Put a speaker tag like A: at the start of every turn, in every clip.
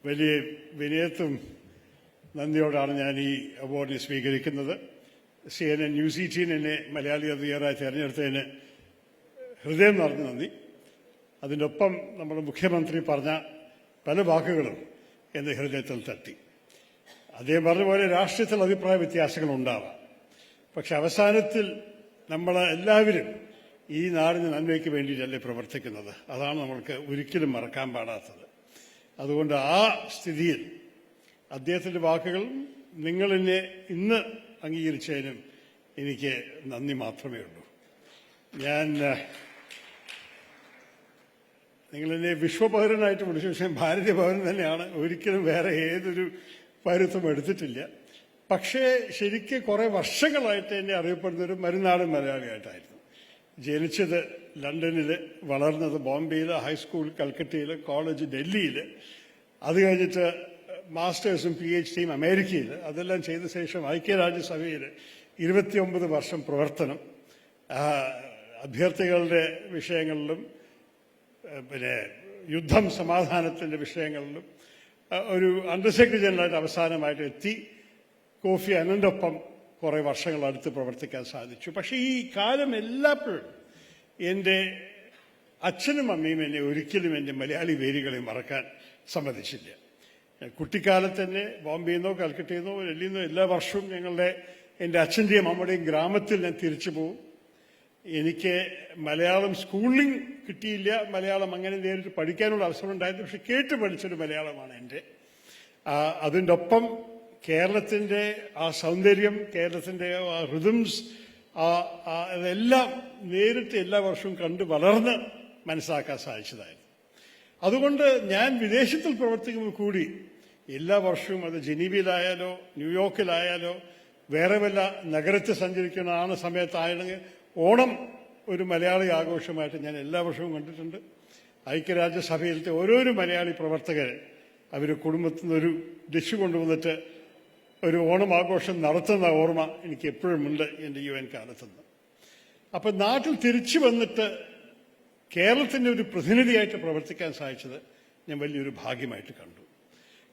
A: വലിയ വിനയത്തും നന്ദിയോടാണ് ഞാൻ ഈ അവാർഡിനെ സ്വീകരിക്കുന്നത്. CNN ന്യൂസ് 18 എന്നെ മലയാളി ഓഫ് ദി ഇയറായി തിരഞ്ഞെടുത്തതിന് ഹൃദയം നിറഞ്ഞ നന്ദി. അതിൻ്റെ ഒപ്പം നമ്മുടെ മുഖ്യമന്ത്രി പറഞ്ഞ പല വാക്കുകളും എൻ്റെ ഹൃദയത്തിൽ തട്ടി. അദ്ദേഹം പറഞ്ഞ പോലെ രാഷ്ട്രീയത്തിൽ അഭിപ്രായ വ്യത്യാസങ്ങൾ ഉണ്ടാവാം, പക്ഷെ അവസാനത്തിൽ നമ്മൾ എല്ലാവരും ഈ നാടിന് നന്മയ്ക്ക് വേണ്ടിയിട്ടല്ലേ പ്രവർത്തിക്കുന്നത്. അതാണ് നമ്മൾക്ക് ഒരിക്കലും മറക്കാൻ പാടാത്തത്. അതുകൊണ്ട് ആ സ്ഥിതിയിൽ അദ്ദേഹത്തിൻ്റെ വാക്കുകളും നിങ്ങളെന്നെ ഇന്ന് അംഗീകരിച്ചതിനും എനിക്ക് നന്ദി മാത്രമേ ഉള്ളൂ. നിങ്ങളെന്നെ വിശ്വപൗരനായിട്ട് വിളിച്ചു, പക്ഷേ ഭാരതീയ പൗരൻ തന്നെയാണ്. ഒരിക്കലും വേറെ ഏതൊരു പൗരത്വം എടുത്തിട്ടില്ല. പക്ഷേ ശരിക്കും കുറേ വർഷങ്ങളായിട്ട് എന്നെ അറിയപ്പെടുന്നൊരു മരുനാടൻ മലയാളിയായിട്ടായിരുന്നു. ജനിച്ചത് ലണ്ടനിൽ, വളർന്നത് ബോംബെയിൽ, ഹൈസ്കൂൾ കൽക്കട്ടയിൽ, കോളേജ് ഡൽഹിയിൽ, അത് കഴിഞ്ഞിട്ട് മാസ്റ്റേഴ്സും PhDയും അമേരിക്കയിൽ, അതെല്ലാം ചെയ്ത ശേഷം ഐക്യരാജ്യസഭയിൽ 29 വർഷം പ്രവർത്തനം. അഭ്യർത്ഥികളുടെ വിഷയങ്ങളിലും പിന്നെ യുദ്ധം സമാധാനത്തിൻ്റെ വിഷയങ്ങളിലും ഒരു അണ്ടർ സെക്രട്ടറി ജനറലായിട്ട് അവസാനമായിട്ട് എത്തി. കോഫി അനൻ്റെ ഒപ്പം കുറേ വർഷങ്ങൾ അടുത്ത് പ്രവർത്തിക്കാൻ സാധിച്ചു. പക്ഷേ ഈ കാലം എല്ലാപ്പോഴും എൻ്റെ അച്ഛനും അമ്മയും എന്നെ ഒരിക്കലും എൻ്റെ മലയാളി വേരുകളെ മറക്കാൻ സമ്മതിച്ചില്ല. കുട്ടിക്കാലത്ത് തന്നെ ബോംബെയിൽ നിന്നോ കൽക്കട്ടയിൽ നിന്നോ ഡൽഹിയിൽ നിന്നോ എല്ലാ വർഷവും എൻ്റെ അച്ഛൻ്റെയും അമ്മയുടെയും ഗ്രാമത്തിൽ ഞാൻ തിരിച്ചു പോകും. എനിക്ക് മലയാളം സ്കൂളിംഗ് കിട്ടിയില്ല, മലയാളം അങ്ങനെ നേരിട്ട് പഠിക്കാനുള്ള അവസരം ഉണ്ടായിരുന്നു. പക്ഷെ കേട്ട് പഠിച്ചൊരു മലയാളമാണ് എൻ്റെ. അതിൻ്റെ ഒപ്പം കേരളത്തിൻ്റെ ആ സൗന്ദര്യം, കേരളത്തിൻ്റെ ആ റിതംസ്, അതെല്ലാം നേരിട്ട് എല്ലാ വർഷവും കണ്ട് വളർന്ന് മനസ്സിലാക്കാൻ സാധിച്ചതായിരുന്നു. അതുകൊണ്ട് ഞാൻ വിദേശത്തിൽ പ്രവർത്തിക്കുമ്പോൾ കൂടി എല്ലാ വർഷവും അത് ജനീവയിലായാലോ ന്യൂയോർക്കിലായാലോ വേറെ വല്ല നഗരത്തിൽ സഞ്ചരിക്കുന്ന സമയത്താണെങ്കിൽ ഓണം ഒരു മലയാളി ആഘോഷമായിട്ട് ഞാൻ എല്ലാ വർഷവും കണ്ടിട്ടുണ്ട്. ഐക്യരാജ്യസഭയിലത്തെ ഓരോരോ മലയാളി പ്രവർത്തകർ അവർ കുടുംബത്തിൽ നിന്നൊരു ഡിഷ് കൊണ്ടുവന്നിട്ട് ഒരു ഓണം ആഘോഷം നടത്തുന്ന ഓർമ്മ എനിക്ക് എപ്പോഴും ഉണ്ട് എൻ്റെ UN കാലത്തുനിന്ന്. അപ്പം നാട്ടിൽ തിരിച്ചു വന്നിട്ട് കേരളത്തിൻ്റെ ഒരു പ്രതിനിധിയായിട്ട് പ്രവർത്തിക്കാൻ സാധിച്ചത് ഞാൻ വലിയൊരു ഭാഗ്യമായിട്ട് കണ്ടു.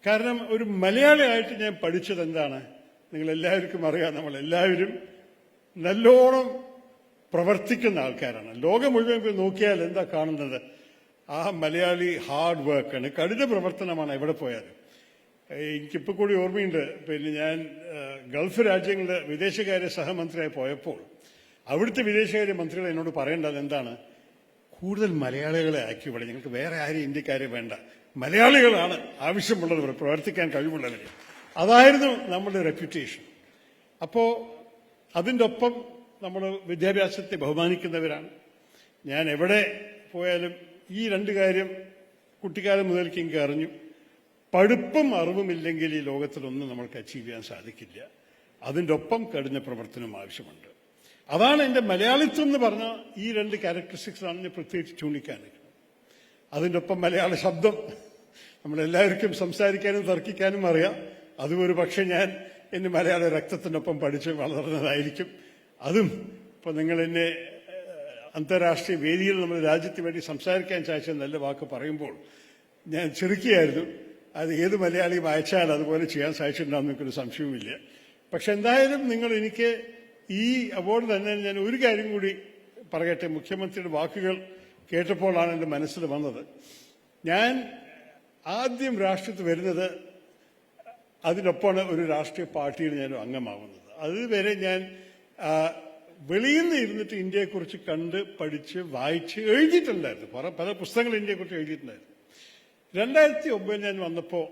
A: കാരണം ഒരു മലയാളിയായിട്ട് ഞാൻ പഠിച്ചത് എന്താണ്, നിങ്ങളെല്ലാവർക്കും അറിയാം. നമ്മളെല്ലാവരും നല്ലോണം പ്രവർത്തിക്കുന്ന ആൾക്കാരാണ്. ലോകം മുഴുവൻ പോയി നോക്കിയാൽ എന്താ കാണുന്നത്? ആ മലയാളി ഹാർഡ് വർക്കാണ്, കഠിന പ്രവർത്തനമാണ് എവിടെ പോയാലും. എനിക്കിപ്പോൾ കൂടി ഓർമ്മയുണ്ട്, പിന്നെ ഞാൻ ഗൾഫ് രാജ്യങ്ങളിൽ വിദേശകാര്യ സഹമന്ത്രിയായി പോയപ്പോൾ അവിടുത്തെ വിദേശകാര്യ മന്ത്രികൾ എന്നോട് പറയേണ്ടത് എന്താണ്, കൂടുതൽ മലയാളികളെ ആക്കി ഇവിടെ, ഞങ്ങൾക്ക് വേറെ ആരും ഇന്ത്യക്കാരെ വേണ്ട, മലയാളികളാണ് ആവശ്യമുള്ളവർ, പ്രവർത്തിക്കാൻ കഴിവുള്ളവർ. അതായിരുന്നു നമ്മുടെ റെപ്യൂട്ടേഷൻ. അപ്പോൾ അതിൻ്റെ ഒപ്പം നമ്മൾ വിദ്യാഭ്യാസത്തെ ബഹുമാനിക്കുന്നവരാണ്. ഞാൻ എവിടെ പോയാലും ഈ രണ്ട് കാര്യം കുട്ടിക്കാലം മുതൽക്ക് എനിക്ക് അറിഞ്ഞു. പഠിപ്പും അറിവുമില്ലെങ്കിൽ ഈ ലോകത്തിലൊന്നും നമ്മൾക്ക് അച്ചീവ് ചെയ്യാൻ സാധിക്കില്ല. അതിൻ്റെ ഒപ്പം കഠിന പ്രവർത്തനം ആവശ്യമുണ്ട്. അതാണ് എൻ്റെ മലയാളിത്വം എന്ന് പറഞ്ഞ ഈ രണ്ട് ക്യാരക്ടറിസ്റ്റിക്സാണ് ഞാൻ പ്രത്യേകിച്ച് ചൂണ്ടിക്കാനുള്ളത്. അതിൻ്റെ ഒപ്പം മലയാള ശബ്ദം നമ്മളെല്ലാവർക്കും സംസാരിക്കാനും തർക്കിക്കാനും അറിയാം. അതും ഒരു പക്ഷേ ഞാൻ എൻ്റെ മലയാള രക്തത്തിനൊപ്പം പഠിച്ച് വളർന്നതായിരിക്കും. അതും ഇപ്പോൾ നിങ്ങൾ എന്നെ അന്താരാഷ്ട്രീയ വേദിയിൽ നമ്മുടെ രാജ്യത്തിന് വേണ്ടി സംസാരിക്കാൻ സാധിച്ച നല്ല വാക്ക് പറയുമ്പോൾ ഞാൻ ചെറുക്കിയായിരുന്നു. അത് ഏത് മലയാളിയും അയച്ചാൽ അതുപോലെ ചെയ്യാൻ സാധിച്ചിട്ടുണ്ടാകുന്ന എനിക്കൊരു സംശയവുമില്ല. പക്ഷെ എന്തായാലും നിങ്ങൾ എനിക്ക് ഈ അവാർഡ് തന്നെ ഞാൻ ഒരു കാര്യം കൂടി പറയട്ടെ. മുഖ്യമന്ത്രിയുടെ വാക്കുകൾ കേട്ടപ്പോഴാണ് എൻ്റെ മനസ്സിൽ വന്നത്. ഞാൻ ആദ്യം രാഷ്ട്രീയത്തിൽ വരുന്നത് അതിനൊപ്പമാണ് ഒരു രാഷ്ട്രീയ പാർട്ടിയിൽ ഞാൻ അംഗമാവുന്നത്. അതുവരെ ഞാൻ വെളിയിൽ നിന്ന് ഇരുന്നിട്ട് ഇന്ത്യയെക്കുറിച്ച് കണ്ട് പഠിച്ച് വായിച്ച് എഴുതിയിട്ടുണ്ടായിരുന്നു. പല പുസ്തകങ്ങൾ ഇന്ത്യയെക്കുറിച്ച് എഴുതിയിട്ടുണ്ടായിരുന്നു. 2009 ഞാൻ വന്നപ്പോൾ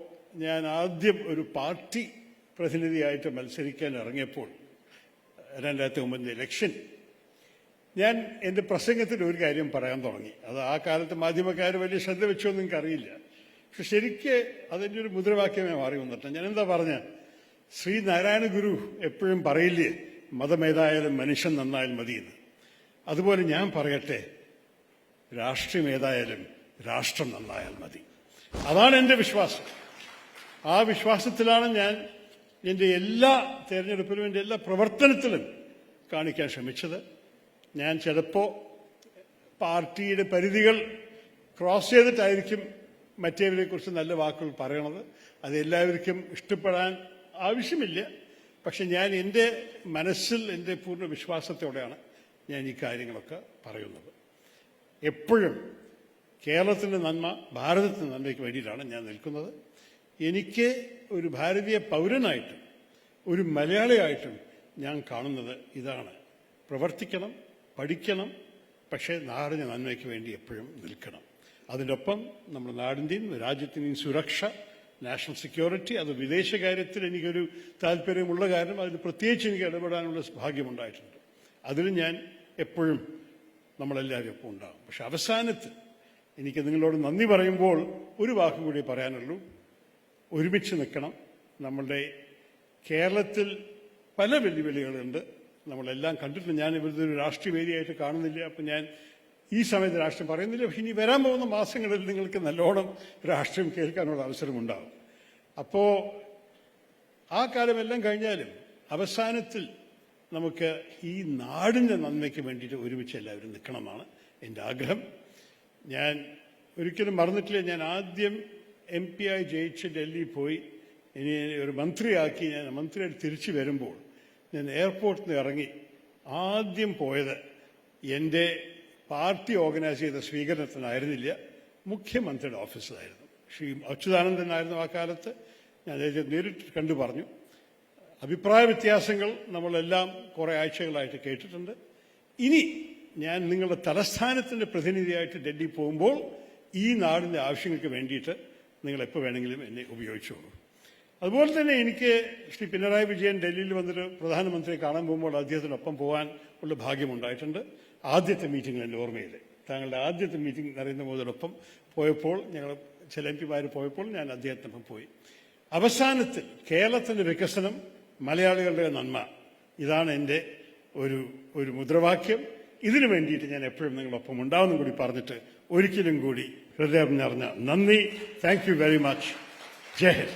A: ഞാൻ ആദ്യം ഒരു പാർട്ടി പ്രതിനിധിയായിട്ട് മത്സരിക്കാൻ ഇറങ്ങിയപ്പോൾ 2009 ഇലക്ഷൻ ഞാൻ എൻ്റെ പ്രസംഗത്തിൽ ഒരു കാര്യം പറയാൻ തുടങ്ങി. അത് ആ കാലത്ത് മാധ്യമക്കാർ വലിയ ശ്രദ്ധ വെച്ചോന്നും എനിക്കറിയില്ല. പക്ഷെ ശരിക്ക് അതിൻ്റെ ഒരു മുദ്രാവാക്യമേ മാറി വന്നിട്ട് ഞാൻ എന്താ പറഞ്ഞ, ശ്രീനാരായണ ഗുരു എപ്പോഴും പറയില്ലേ മതമേതായാലും മനുഷ്യൻ നന്നായാൽ മതിയെന്ന്. അതുപോലെ ഞാൻ പറയട്ടെ, രാഷ്ട്രീയം ഏതായാലും രാഷ്ട്രം നന്നായാൽ മതി. അതാണ് എൻ്റെ വിശ്വാസം. ആ വിശ്വാസത്തിലാണ് ഞാൻ എൻ്റെ എല്ലാ തെരഞ്ഞെടുപ്പിലും എൻ്റെ എല്ലാ പ്രവർത്തനത്തിലും കാണിക്കാൻ ശ്രമിച്ചത്. ഞാൻ ചിലപ്പോൾ പാർട്ടിയുടെ പരിധികൾ ക്രോസ് ചെയ്തിട്ടായിരിക്കും മറ്റേവരെക്കുറിച്ച് നല്ല വാക്കുകൾ പറയണത്. അത് എല്ലാവർക്കും ഇഷ്ടപ്പെടാൻ ആവശ്യമില്ല. പക്ഷെ ഞാൻ എൻ്റെ മനസ്സിൽ എൻ്റെ പൂർണ്ണ വിശ്വാസത്തോടെയാണ് ഞാൻ ഈ കാര്യങ്ങളൊക്കെ പറയുന്നത്. എപ്പോഴും കേരളത്തിൻ്റെ നന്മ, ഭാരതത്തിൻ്റെ നന്മയ്ക്ക് വേണ്ടിയിട്ടാണ് ഞാൻ നിൽക്കുന്നത്. എനിക്ക് ഒരു ഭാരതീയ പൗരനായിട്ടും ഒരു മലയാളിയായിട്ടും ഞാൻ കാണുന്നത് ഇതാണ്: പ്രവർത്തിക്കണം, പഠിക്കണം, പക്ഷേ നാടിൻ്റെ നന്മയ്ക്ക് വേണ്ടി എപ്പോഴും നിൽക്കണം. അതിനൊപ്പം നമ്മുടെ നാടിൻ്റെയും രാജ്യത്തിൻ്റെയും സുരക്ഷ, നാഷണൽ സെക്യൂരിറ്റി, അത് വിദേശകാര്യത്തിൽ എനിക്കൊരു താല്പര്യമുള്ള കാരണം അതിൽ പ്രത്യേകിച്ച് എനിക്ക് ഇടപെടാനുള്ള ഭാഗ്യമുണ്ടായിട്ടുണ്ട്. അതിൽ ഞാൻ എപ്പോഴും നമ്മളെല്ലാവരും ഒപ്പം ഉണ്ടാകും. പക്ഷെ അവസാനത്തിൽ എനിക്ക് നിങ്ങളോട് നന്ദി പറയുമ്പോൾ ഒരു വാക്ക് കൂടി പറയാനുള്ളൂ: ഒരുമിച്ച് നിൽക്കണം. നമ്മളുടെ കേരളത്തിൽ പല വെല്ലുവിളികളുണ്ട്, നമ്മളെല്ലാം കണ്ടിട്ടുണ്ട്. ഞാൻ ഇവിടുത്തെ ഒരു രാഷ്ട്രീയ വേദിയായിട്ട് കാണുന്നില്ല, അപ്പം ഞാൻ ഈ സമയത്ത് രാഷ്ട്രീയം പറയുന്നില്ല. പക്ഷെ ഇനി വരാൻ പോകുന്ന മാസങ്ങളിൽ നിങ്ങൾക്ക് നല്ലോണം രാഷ്ട്രീയം കേൾക്കാനുള്ള അവസരമുണ്ടാകും. അപ്പോൾ ആ കാലമെല്ലാം കഴിഞ്ഞാലും അവസാനത്തിൽ നമുക്ക് ഈ നാടിൻ്റെ നന്മയ്ക്ക് വേണ്ടിയിട്ട് ഒരുമിച്ച് എല്ലാവരും നിൽക്കണമെന്നാണ് എൻ്റെ ആഗ്രഹം. ഞാൻ ഒരിക്കലും മറന്നിട്ടില്ല, ഞാൻ ആദ്യം MP ആയി ജയിച്ച് ഡൽഹി പോയി ഇനി ഒരു മന്ത്രിയാക്കി ഞാൻ മന്ത്രിയായിട്ട് തിരിച്ചു വരുമ്പോൾ ഞാൻ എയർപോർട്ടിൽ നിന്ന് ഇറങ്ങി ആദ്യം പോയത് എൻ്റെ പാർട്ടി ഓർഗനൈസ് ചെയ്ത സ്വീകരണത്തിനായിരുന്നില്ല, മുഖ്യമന്ത്രിയുടെ ഓഫീസിലായിരുന്നു. ശ്രീ അച്യുതാനന്ദനായിരുന്നു ആ കാലത്ത്. ഞാൻ അദ്ദേഹത്തെ നേരിട്ട് കണ്ടു പറഞ്ഞു. അഭിപ്രായ വ്യത്യാസങ്ങൾ നമ്മളെല്ലാം കുറേ ആഴ്ചകളായിട്ട് കേട്ടിട്ടുണ്ട്. ഇനി ഞാൻ നിങ്ങളുടെ തലസ്ഥാനത്തിൻ്റെ പ്രതിനിധിയായിട്ട് ഡൽഹി പോകുമ്പോൾ ഈ നാടിൻ്റെ ആവശ്യങ്ങൾക്ക് വേണ്ടിയിട്ട് നിങ്ങൾ എപ്പോൾ വേണമെങ്കിലും എന്നെ ഉപയോഗിച്ചോളൂ. അതുപോലെ തന്നെ എനിക്ക് ശ്രീ പിണറായി വിജയൻ ഡൽഹിയിൽ വന്നിട്ട് പ്രധാനമന്ത്രിയെ കാണാൻ പോകുമ്പോൾ അദ്ദേഹത്തിനൊപ്പം പോകാൻ ഉള്ള ഭാഗ്യമുണ്ടായിട്ടുണ്ട്. ആദ്യത്തെ മീറ്റിംഗിൽ എൻ്റെ ഓർമ്മയിൽ താങ്കളുടെ ആദ്യത്തെ മീറ്റിംഗ് നരേന്ദ്രമോദിയോടൊപ്പം പോയപ്പോൾ ഞങ്ങൾ ചില MP പോയപ്പോൾ ഞാൻ അദ്ദേഹത്തിനൊപ്പം പോയി. അവസാനത്തിൽ കേരളത്തിൻ്റെ വികസനം, മലയാളികളുടെ നന്മ, ഇതാണ് എൻ്റെ ഒരു മുദ്രാവാക്യം. ഇതിനു വേണ്ടിയിട്ട് ഞാൻ എപ്പോഴും നിങ്ങളൊപ്പം ഉണ്ടാവുമെന്നും കൂടി പറഞ്ഞിട്ട് ഒരിക്കലും കൂടി ഹൃദയം നിറഞ്ഞ നന്ദി. Thank you very much. Jai Hind.